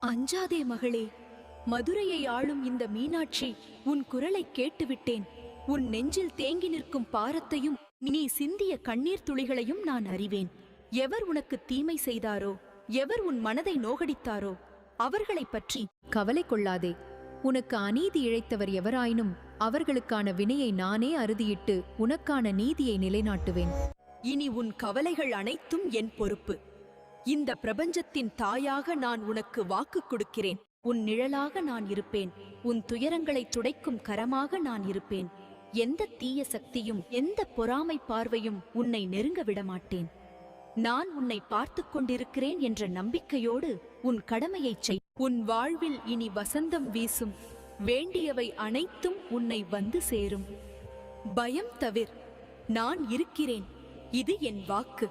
அஞ்சாதே மகளே, மதுரையை ஆளும் இந்த மீனாட்சி உன் குரலை கேட்டுவிட்டேன். உன் நெஞ்சில் தேங்கி நிற்கும் பாரத்தையும் நீ சிந்திய கண்ணீர் துளிகளையும் நான் அறிவேன். எவர் உனக்கு தீமை செய்தாரோ, எவர் உன் மனதை நோகடித்தாரோ அவர்களைப் பற்றி கவலை கொள்ளாதே. உனக்கு அநீதி இழைத்தவர் எவராயினும் அவர்களுக்கான வினையை நானே அறுதியிட்டு உனக்கான நீதியை நிலைநாட்டுவேன். இனி உன் கவலைகள் அனைத்தும் என் பொறுப்பு. இந்த பிரபஞ்சத்தின் தாயாக நான் உனக்கு வாக்கு கொடுக்கிறேன். உன் நிழலாக நான் இருப்பேன். உன் துயரங்களை துடைக்கும் கரமாக நான் இருப்பேன். எந்த தீய சக்தியும் எந்த பொறாமை பார்வையும் உன்னை நெருங்க விடமாட்டேன். நான் உன்னை பார்த்து கொண்டிருக்கிறேன் என்ற நம்பிக்கையோடு உன் கடமையைச் செய். உன் வாழ்வில் இனி வசந்தம் வீசும். வேண்டியவை அனைத்தும் உன்னை வந்து சேரும். பயம் தவிர், நான் இருக்கிறேன். இது என் வாக்கு.